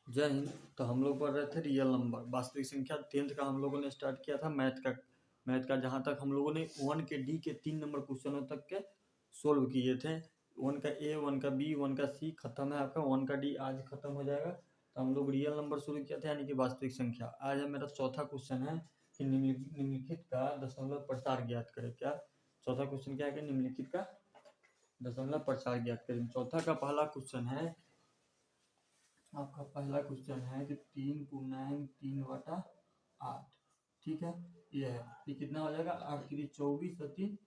जय हिंद। तो हम लोग पढ़ रहे थे रियल नंबर वास्तविक संख्या 10th का हम लोगों ने स्टार्ट किया था मैथ का जहाँ तक हम लोगों ने 1 के डी के 3 नंबर क्वेश्चनों तक के सोल्व किए थे। 1 का ए, 1 का बी, 1 का सी खत्म है आपका। 1 का डी आज खत्म हो जाएगा। तो हम लोग रियल नंबर शुरू किया था यानी कि वास्तविक संख्या। आज है मेरा चौथा क्वेश्चन है कि निम्नलिखित का दशमलव प्रसार ज्ञात करें। क्या चौथा क्वेश्चन क्या है कि निम्नलिखित का दशमलव प्रसार ज्ञात करें। चौथा का पहला क्वेश्चन है, आपका पहला क्वेश्चन है कि 3/3/8। ठीक है, ये कितना हो जाएगा? 8 3 24 और 3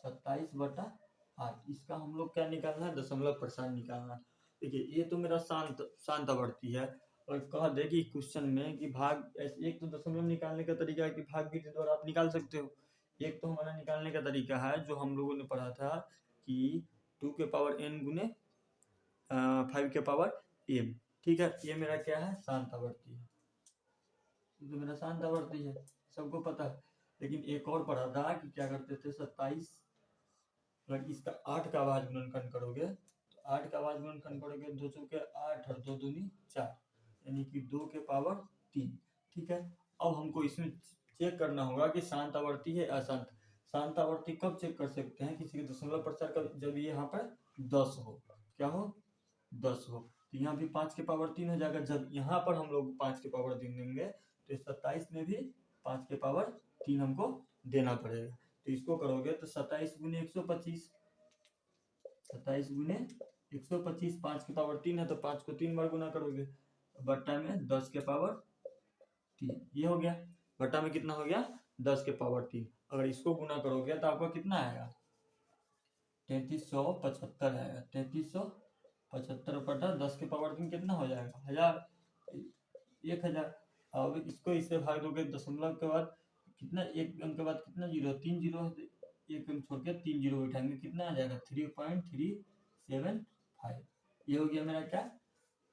27/8। इसका हम लोग क्या निकालना है? दशमलव प्रसार निकालना है। देखिए ये तो मेरा शांत आवर्ती है और कह दे कि क्वेश्चन में कि भाग, एक तो दशमलव निकालने का तरीका है कि भाग विधि द्वारा आप निकाल सकते हो। एक तो हमारा निकालने का तरीका है जो हम लोगों ने पढ़ा था कि 2 के पावर n गुने 5 के पावर m। ठीक है, ये मेरा क्या है? शांत आवर्ती है। ये तो मेरा शांत आवर्ती है, सबको पता है। लेकिन एक और पढ़ा था कि क्या करते थे, 27 अगर इसका 8 का आवाज गुणनखंड करोगे तो 8 का आवाज गुणनखंड करोगे 2 चौके 8 और 2 दूनी 4 यानी कि 2 के पावर 3। ठीक है, अब हमको इसमें चेक करना होगा कि शांत आवर्ती है अशांत। शांत आवर्ती कब चेक कर सकते हैं किसी के दशमलव प्रसार का? जब ये यहाँ पर 10 हो। क्या हो? 10 हो। तो यहाँ भी 5 के पावर 3 हो जाएगा। जब यहाँ पर हम लोग 5 के पावर 3 देंगे तो 27 में भी 5 के पावर 3 हमको देना पड़ेगा। तो इसको करोगे तो 27 गुने 125, 27 गुने 125, 5 के पावर 3 है तो 5 को 3 बार गुना करोगे, बट्टा में 10 के पावर 3। ये हो गया। बट्टा में कितना हो गया? 10 के पावर 3। अगर इसको गुना करोगे तो आपका कितना आएगा? 3375 आएगा। 3375 बटा 10 के पावर 3 कितना हो जाएगा? 1000। अब इसको इससे भाग दोगे दशमलव के बाद कितना, एक अंक के बाद कितना जीरो? 3 जीरो है, एक अंक छोड़ के 3 जीरो उठाएंगे, कितना आ जाएगा? 3.375। ये हो गया मेरा क्या?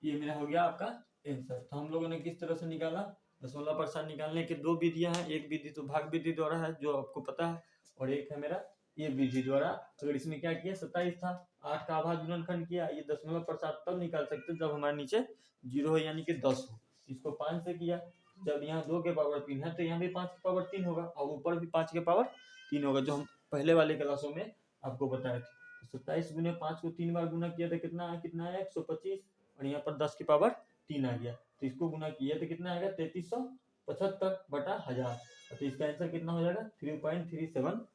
ये मेरा हो गया आपका आंसर। तो हम लोगों ने किस तरह से निकाला? दशमलव प्रसार निकालने की दो विधियां हैं। एक विधि तो भाग विधि द्वारा है जो आपको पता है, और एक है मेरा ये विधि द्वारा। अगर इसमें क्या किया, 27 था, 8 का आभाज्य गुणनखंड किया। ये दशमलव प्रसार तब निकाल सकते जब हमारे नीचे 0 है यानी कि 10 हो। इसको 5 से किया। जब यहाँ 2 के पावर 3 है तो यहाँ भी 5 के पावर 3 होगा और ऊपर भी 5 के पावर 3 होगा, जो हम पहले वाले क्लासों में आपको बताए थे। 27 गुने 5 को 3 बार गुना किया तो कितना आया? 125। और यहाँ पर 10 के पावर 3 आ गया तो इसको गुना किया तो कितना आएगा? 3375 बटा 1000। तो इसका आंसर कितना हो जाएगा? 3.375।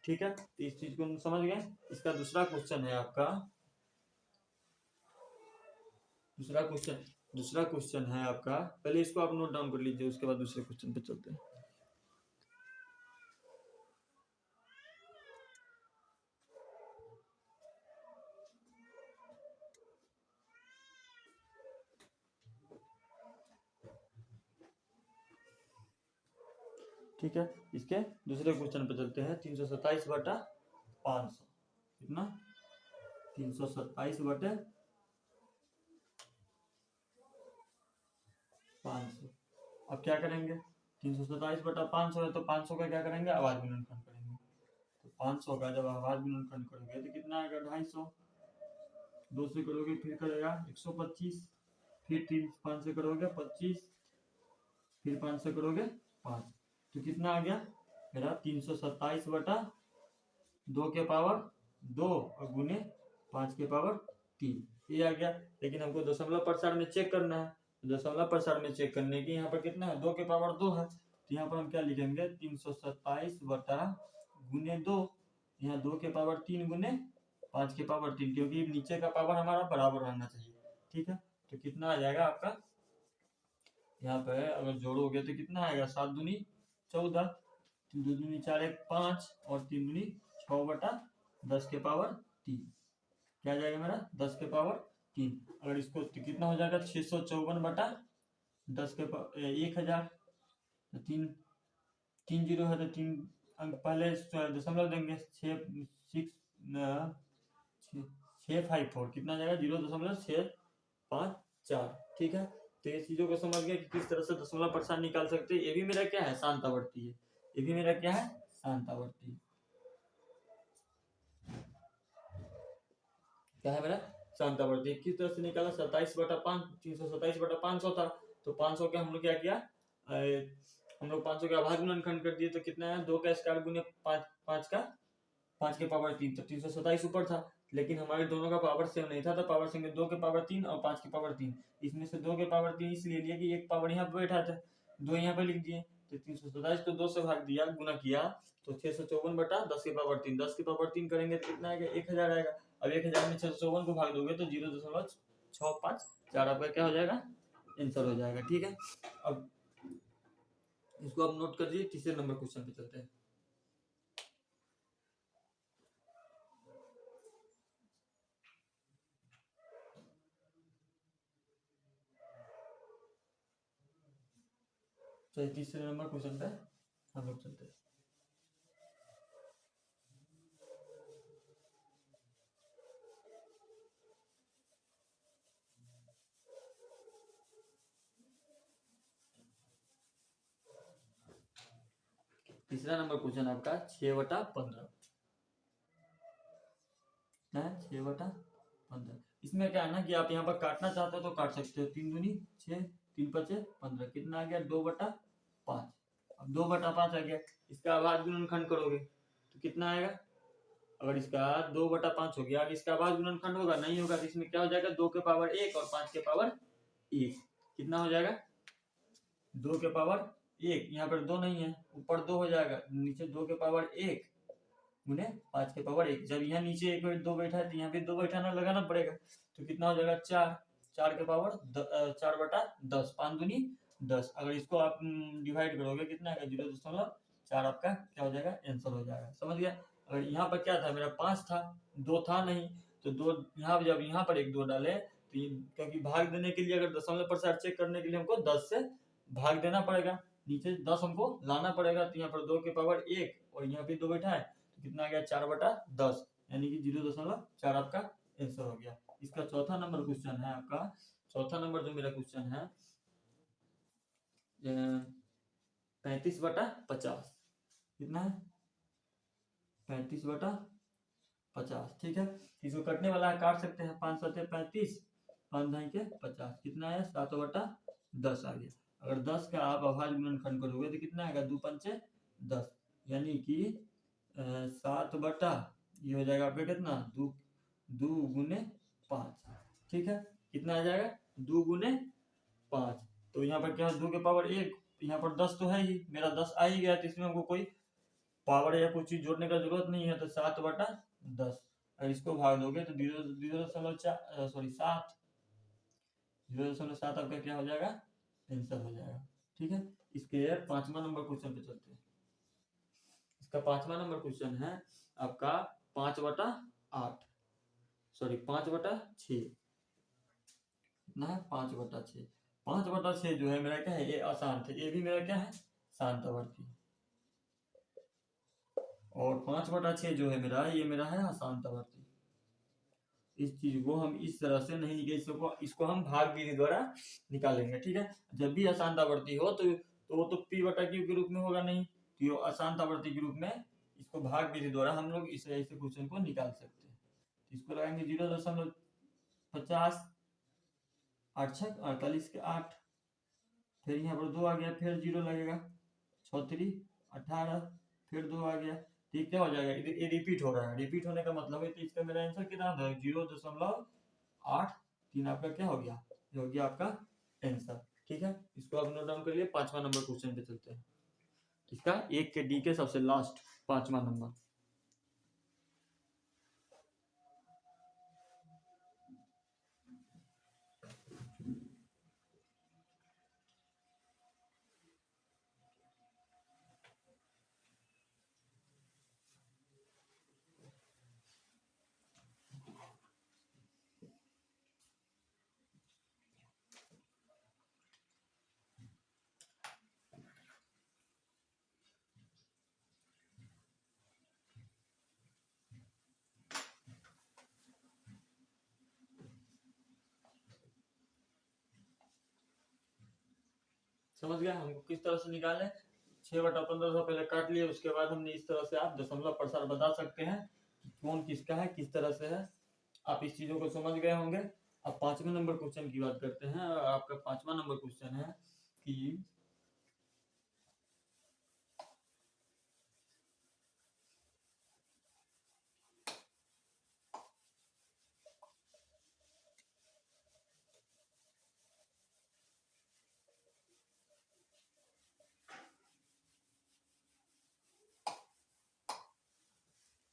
ठीक है, तो इस चीज को समझ गए। इसका दूसरा क्वेश्चन है आपका, दूसरा क्वेश्चन है आपका, पहले इसको आप नोट डाउन कर लीजिए, उसके बाद दूसरे क्वेश्चन पे चलते हैं। ठीक है, इसके दूसरे क्वेश्चन पे चलते हैं। 327 बटा 500 कितना? 327 बटे 500। अब क्या करेंगे? 327 बटा 500 है तो 500 का क्या करेंगे? आवाज गुणनखंड करेंगे। तो 500 का जब आवाज गुणनखंड करोगे तो कितना आएगा? 250। 2 से करोगे फिर करेगा 125, फिर 5 से करोगे 25, फिर 5 से करोगे 5। तो कितना आ गया मेरा? 327 बटा 2 के पावर 2 और गुने 5 के पावर 3, ये आ गया। लेकिन हमको दशमलव प्रसार में चेक करना है। दशमलव प्रसार में चेक करने की यहाँ पर कितना है? 2 के पावर 2 है तो यहाँ पर हम क्या लिखेंगे? 327 बटा गुने 2, यहाँ 2 के पावर 3 गुने 5 के पावर 3, क्योंकि नीचे का पावर हमारा बराबर रहना चाहिए। ठीक है, तो कितना आ जाएगा आपका? यहाँ पे अगर जोड़ोगे तो कितना आएगा? 7 दूनी 14, 2 दूनी 4 1 5 और 3 दूनी 6 बटा 10 के पावर 3। क्या जाएगा मेरा? 10 के पावर 3। अगर इसको तो कितना हो जाएगा? 654 बटा 10 के पावर 1000। तो 3 जीरो है तो 3 अंक पहले दशमलव देंगे। 654 कितना जाएगा? 0.654। ठीक है, तो ये चीजों को समझ गए कि किस तरह से दशमलव प्रसार निकाल सकते हैं। ये भी मेरा क्या है? शांत आवर्ती है। ये भी मेरा क्या है? शांत आवर्ती। क्या है मेरा? शांतावर्ती किस तरह से निकाला, 27/5, 327/500 था, तो 500 के हम लोग क्या किया, हम लोग 500 का अभाज्य गुणनखंड कर दिए, तो कितना है 2 का स्क्वायर गुने 5 का 5 के पावर 3, तो 327 ऊपर था, लेकिन हमारे दोनों का पावर सेम नहीं था, तो पावर सेम 2 के पावर 3 और 5 के पावर 3, इसमें से 2 के पावर 3 इसलिए लिया कि एक पावर यहाँ पे बैठा था, 2 यहाँ पे लिख दिए, तो 327 को 2 से भाग दिया, गुना किया, तो 654/10 के पावर 3, 10 के पावर 3 करेंगे तो कितना आएगा, 1000 आएगा। अब 1000 में 654 को भाग दोगे तो 0.654 आपका क्या हो जाएगा, आंसर हो जाएगा। ठीक है, अब इसको आप नोट कर दीजिए, तीसरे नंबर क्वेश्चन पे चलते हैं। तो तीसरे नंबर क्वेश्चन पे हम लोग चलते हैं। तीसरा नंबर क्वेश्चन आपका 6/15 है, 6/15। इसमें क्या है ना कि आप यहाँ पर काटना चाहते हो तो काट सकते हो, 3 दूनी 6, 3 5 15, कितना आ गया 2/5। अब 2/5 आ गया, इसका अभाज्य गुणनखंड करोगे तो कितना आएगा, अगर इसका 2/5 हो गया, अगर इसका अभाज्य गुणनखंड होगा नहीं होगा तो इसमें क्या हो जाएगा, 2 के पावर 1 और 5 के पावर 1, कितना हो जाएगा 2 के पावर 1, यहाँ पर 2 नहीं है, ऊपर 2 हो जाएगा, नीचे 2 के पावर 1 गुने 5 के पावर 1, जब यहाँ नीचे 2 बैठा है तो यहाँ पे 2 बैठाना लगाना पड़ेगा, तो कितना हो जाएगा 4 के पावर 4/10, 5 दूनी 10, अगर इसको आप डिवाइड करोगे कितना आएगा 0.4 आपका क्या हो जाएगा, आंसर हो जाएगा। समझ गया। अगर यहाँ पर क्या था, मेरा 5 था, 2 था नहीं, तो 2 यहाँ जब यहाँ पर 1 2 डाले तो क्योंकि भाग देने के लिए, अगर दशमलव प्रसार चेक करने के लिए हमको 10 से भाग देना पड़ेगा, नीचे 10 हमको लाना पड़ेगा, तो यहाँ पर 2 के पावर 1 और यहाँ पे 2 बैठा है, कितना आ गया 4/10, यानी कि 0.4 आपका आंसर हो गया। इसका चौथा नंबर क्वेश्चन है आपका, चौथा नंबर जो मेरा क्वेश्चन है 35/50, कितना है 35/50। ठीक है, इसको कटने वाला है, काट सकते हैं, 5 7 35, 5 2 के 50, कितना है 7/10 आ गया। अगर 10 का आप अभाज्य गुणनखंड करोगे तो कितना आएगा 2 5 10, यानी कि 7 ये हो जाएगा आपका कितना 2 गुने 5। ठीक है, कितना आ जाएगा 2 गुने 5, तो यहाँ पर क्या है 2 के पावर 1, यहाँ पर 10 तो है ही, मेरा 10 आ ही गया, तो इसमें हमको कोई पावर या कुछ चीज जोड़ने का जरूरत नहीं है, तो 7/10, अगर इसको भाग दोगे तो 0.7 आपका क्या हो जाएगा, आंसर हो जाएगा। ठीक है, इसके 5वां नंबर क्वेश्चन पे चलते हैं। इसका 5वां नंबर क्वेश्चन है आपका 5/8, सॉरी 5/6, कितना है 5/6। 5/6 जो है मेरा क्या है, ये अशांत है, ये भी मेरा क्या है शांतावर्ती, और 5/6 जो है मेरा, ये मेरा है अशांतावर्ती। इस चीज को हम इस तरह से नहीं निकाल, इसको हम भाग विधि द्वारा निकालेंगे। ठीक है, जब भी अशांतावर्ती हो तो वो तो P/Q के रूप में होगा नहीं, तो ये अशांतावर्ती के रूप में इसको भाग विधि द्वारा हम लोग इस ऐसे क्वेश्चन को निकाल सकते हैं। इसको लगाएंगे 0.50, 8 6 48 के 8, फिर यहाँ पर 2 आ गया, फिर 0 लगेगा, 6 3 18, फिर 2 आ गया, ठीक क्या हो जाएगा, ये रिपीट हो रहा है, रिपीट होने का मतलब है, तो इसका मेरा आंसर कितना होगा 0.83 आपका क्या हो गया, ये हो गया आपका आंसर। ठीक है, इसको आप नोट डाउन कर लिए। 5वां नंबर क्वेश्चन पे चलते हैं, इसका 1 के डी के सबसे लास्ट 5वां नंबर। समझ गया हमको किस तरह से निकाले, 6/15 पहले काट लिए, उसके बाद हमने इस तरह से आप दशमलव प्रसार बता सकते हैं कौन किसका है, किस तरह से है, आप इस चीजों को समझ गए होंगे। अब 5वें नंबर क्वेश्चन की बात करते हैं। आपका 5वां नंबर क्वेश्चन है कि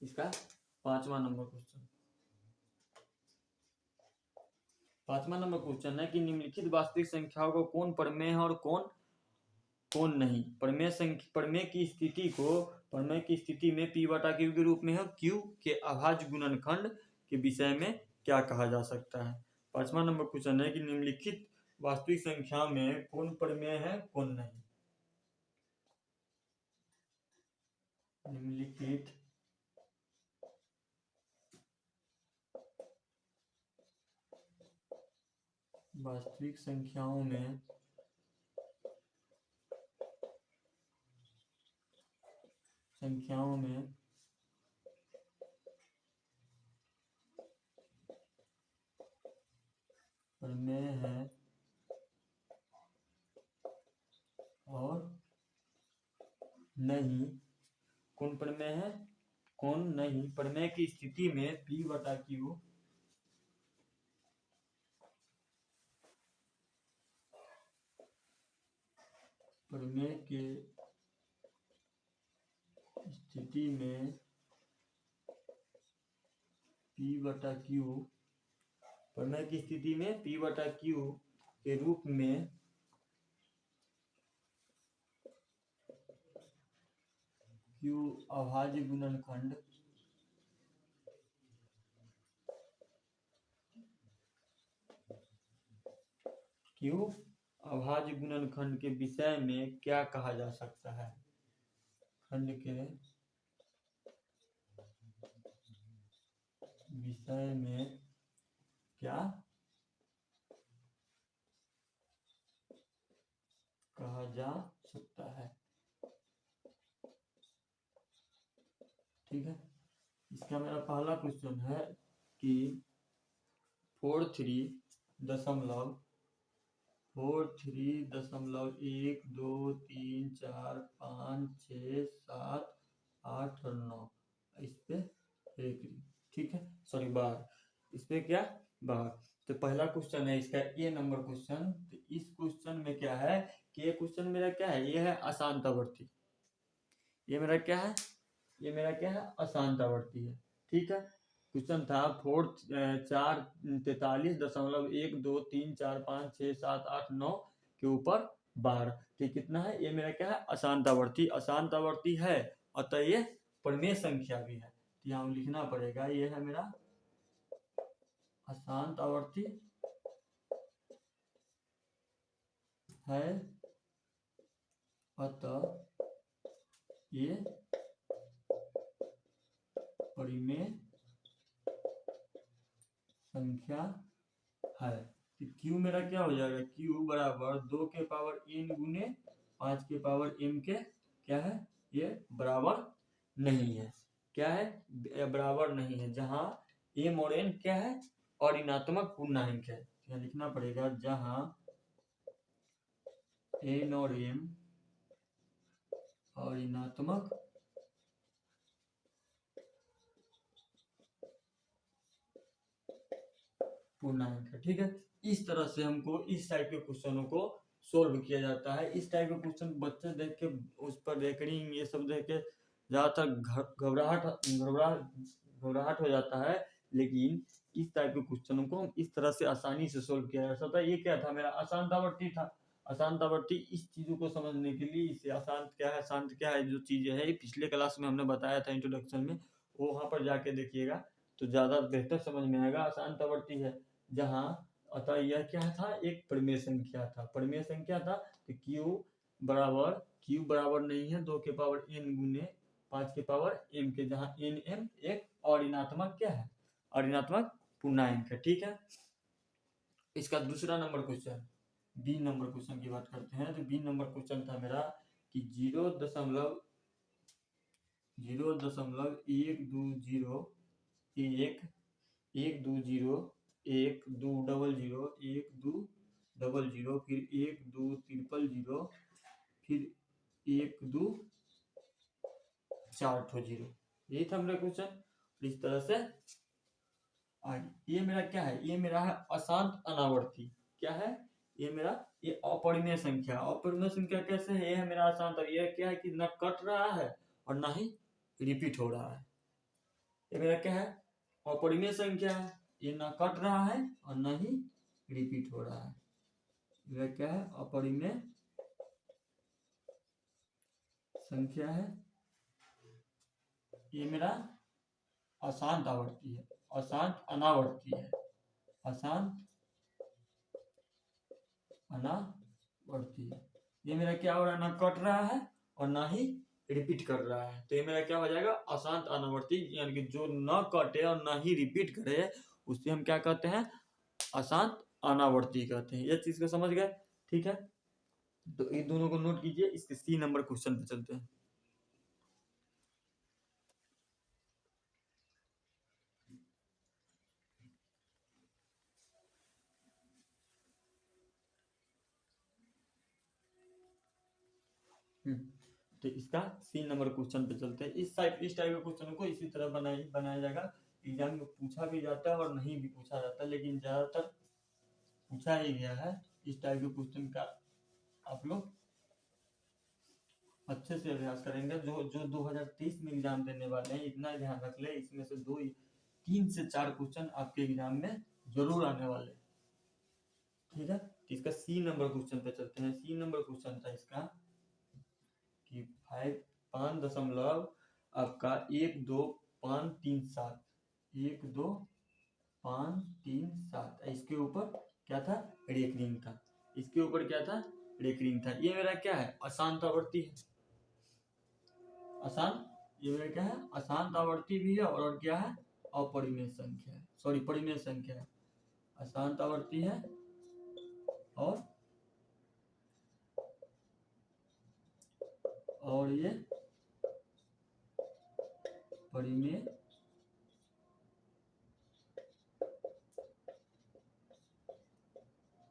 इसका 5वां नंबर क्वेश्चन 5वां नंबर क्वेश्चन है कि निम्नलिखित वास्तविक संख्याओं को कौन प्रमेय है और कौन कौन नहीं। प्रमेय की स्थिति में p बटा q के रूप में है। q के अभाज्य गुणनखंड के विषय में क्या कहा जा सकता है। 5वां नंबर क्वेश्चन है कि निम्नलिखित वास्तविक संख्या में कौन प्रमेय है कौन नहीं। निम्नलिखित वास्तविक संख्याओं में प्रमेय है और नहीं। कौन प्रमेय है कौन नहीं। प्रमेय की स्थिति में p बटा q प्रमेय के स्थिति में p बटा q प्रमेय की स्थिति में p बटा q के रूप में q अभाज्य गुणनखंड के विषय में क्या कहा जा सकता है। खंड के विषय में क्या कहा जा सकता है। ठीक है। इसका मेरा पहला क्वेश्चन है कि 43.1234567 और 9 इस पे ठीक है सॉरी बार इस पे क्या बार। तो पहला क्वेश्चन है इसका ए नंबर क्वेश्चन। तो इस क्वेश्चन में क्या है कि ये क्वेश्चन मेरा क्या है ये है अशांतावर्ती। ये मेरा क्या है अशांतावर्ती है। ठीक है। क्वेश्चन था 43.1234567 के ऊपर बार। ठीक कितना है ये मेरा क्या है अशांतावर्ती है अतः ये प्रमेय संख्या भी है। तो यहाँ लिखना पड़ेगा ये है मेरा अशांतावर्ती है अतः ये परिमेय संख्या है। तो q मेरा क्या हो जाएगा q बराबर 2 के पावर n गुने 5 के पावर m के क्या है ये बराबर नहीं है। क्या है बराबर नहीं है। जहां m और n क्या है और ऋणात्मक पूर्णांक है। यहाँ लिखना पड़ेगा जहां n और m और ऋणात्मक पूर्णांक है। ठीक है। इस तरह से हमको इस टाइप के क्वेश्चनों को सोल्व किया जाता है। इस टाइप के क्वेश्चन बच्चे देख के उस पर रेकरिंग ये सब देख के ज्यादातर घबराहट हो जाता है। लेकिन इस टाइप के क्वेश्चनों को इस तरह से आसानी से सोल्व किया जा सकता है। ये क्या था मेरा अशांतावर्ती था। अशांतावर्ती इस चीजों को समझने के लिए इसे अशांत क्या है शांत क्या है जो चीजें है पिछले क्लास में हमने बताया था इंट्रोडक्शन में वो वहां पर जाके देखिएगा तो ज्यादा बेहतर समझ में आएगा। अशांतावर्ती है जहां अतः यह क्या था एक प्रमेय संख्या था। तो q बराबर नहीं है 2 के पावर n गुने 5 के पावर m के जहां n m एक अऋणात्मक क्या है अऋणात्मक पूर्णांक है। ठीक है। इसका दूसरा number question B number question की बात करते हैं। तो बी नंबर क्वेश्चन था मेरा कि 0.1201 1 2 0 1 2 डबल 0 1 2 डबल 0 फिर 1 2 ट्रिपल 0 फिर 1 2 4 ठो 0। यही था मेरा क्वेश्चन। इस तरह से आगे ये मेरा क्या है, ये मेरा है अशांत अनावर्ती। क्या है ये मेरा, ये अपरिमेय संख्या। अपरिमेय संख्या कैसे है, ये है मेरा अशांत, और ये क्या है कि ना कट रहा है और ना ही रिपीट हो रहा है। ये मेरा क्या है, अपरिमेय संख्या है, ये ना कट रहा है और ना ही रिपीट हो रहा है। मेरा क्या है, अपरिमेय संख्या है। ये मेरा अशांत आवर्ती है, अशांत अनावर्ती है, अशांत अनावर्ती है। ये मेरा क्या हो रहा है, ना कट रहा है और ना ही रिपीट कर रहा है। तो ये मेरा क्या हो जाएगा, अशांत अनावर्ती, यानी कि जो न कटे और ना ही रिपीट करे उससे हम क्या कहते हैं, अशांत अनावर्ती कहते हैं। ये चीज को समझ गए, ठीक है। तो इन दोनों को नोट कीजिए। इसके सी नंबर क्वेश्चन पे चलते हैं। तो इसका सी नंबर क्वेश्चन पे चलते हैं। इस टाइप के क्वेश्चन को इसी तरह बनाया जाएगा। एग्जाम में पूछा भी जाता है और नहीं भी पूछा जाता है, लेकिन ज्यादातर पूछा ही गया है। इस टाइप के क्वेश्चन का आप लोग अच्छे से अभ्यास करेंगे। जो 2023 में एग्जाम देने वाले हैं, इतना ध्यान रख ले, इसमें से 3 से 4 क्वेश्चन आपके एग्जाम में जरूर आने वाले, ठीक है। तो इसका सी नंबर क्वेश्चन पे चलते हैं। सी नंबर क्वेश्चन था इसका कि 5.1 आपका 1 2 5 3 7 1 2 5 3 7, इसके ऊपर क्या था, रेकरिंग था। इसके ऊपर क्या था, रेकरिंग था। ये मेरा क्या है, अशांत आवर्ती है। अशांत, ये मेरा क्या है, अशांत आवर्ती भी है और क्या है, अपरिमेय संख्या है, सॉरी परिमेय संख्या है। अशांत आवर्ती है और ये परिमेय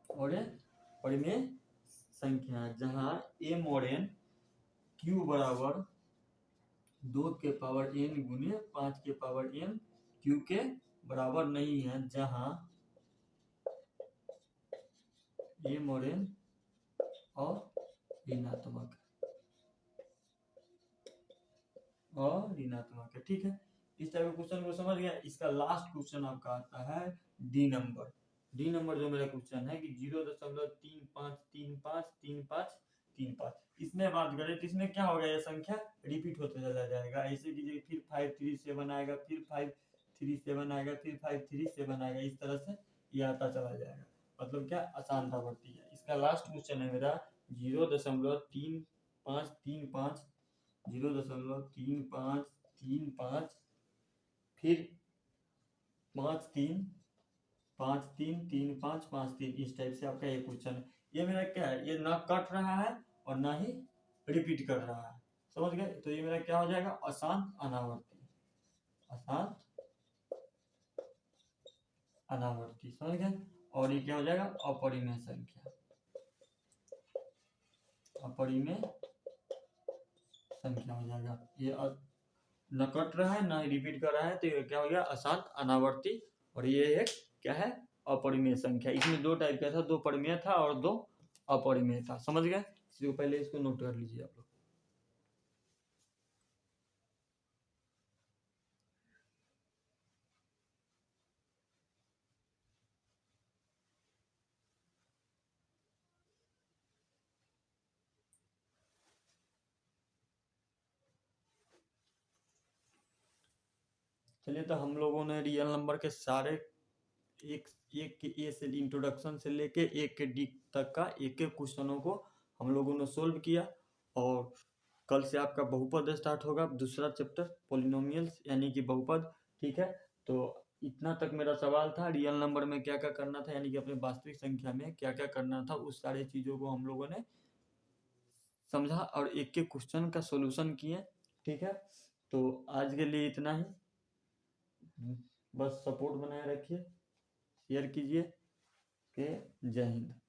और ये परिमेय संख्या है, जहां m और n q बराबर 2 के पावर n गुने 5 के पावर n q के बराबर नहीं है, जहां m और n और ऋणात्मक है, ठीक है। इस टाइप के क्वेश्चन को समझ गया। इसका लास्ट क्वेश्चन आपका आता है डी नंबर। डी नंबर जो मेरा क्वेश्चन है कि 0.35353535, इसमें बात करें तो इसमें क्या होगा, ये संख्या रिपीट होते चला जाएगा। ऐसे कीजिए, फिर 537 आएगा, फिर 537 आएगा, फिर 537 आएगा, इस तरह से ये आता चला जाएगा। मतलब क्या, अशांत आवर्ती है। इसका लास्ट क्वेश्चन है मेरा 0.3535 0.3535 फिर 5 3 5 3 3 5 5 3, इस टाइप से आपका ये क्वेश्चन है। ये मेरा क्या है, ये ना कट रहा है और ना ही रिपीट कर रहा है, समझ गए। तो ये मेरा क्या हो जाएगा, अशांत अनावर्ती, अशांत अनावर्ती, समझ गए। और ये क्या हो जाएगा, अपरिमेय संख्या, अपरिमेय संख्या हो जाएगा। ये न कट रहा है ना रिपीट कर रहा है, तो ये क्या हो गया, अशांत अनावर्ती। और ये एक क्या है, अपरिमेय संख्या। इसमें 2 टाइप का था, 2 परिमेय था और 2 अपरिमेय था, समझ गए। इसको पहले इसको नोट कर लीजिए आप लोग। चलिए, तो हम लोगों ने रियल नंबर के सारे एक के ए से इंट्रोडक्शन से लेके 1 के डी तक का एक क्वेश्चनों को हम लोगों ने सोल्व किया। और कल से आपका बहुपद स्टार्ट होगा, दूसरा चैप्टर पॉलिनोमियल्स यानी कि बहुपद, ठीक है। तो इतना तक मेरा सवाल था, रियल नंबर में क्या क्या करना था, यानी कि अपने वास्तविक संख्या में क्या क्या करना था, उस सारी चीज़ों को हम लोगों ने समझा और एक के क्वेश्चन का सोल्यूशन किए, ठीक है। तो आज के लिए इतना ही। बस सपोर्ट बनाए रखिए, शेयर कीजिए। के जय हिंद।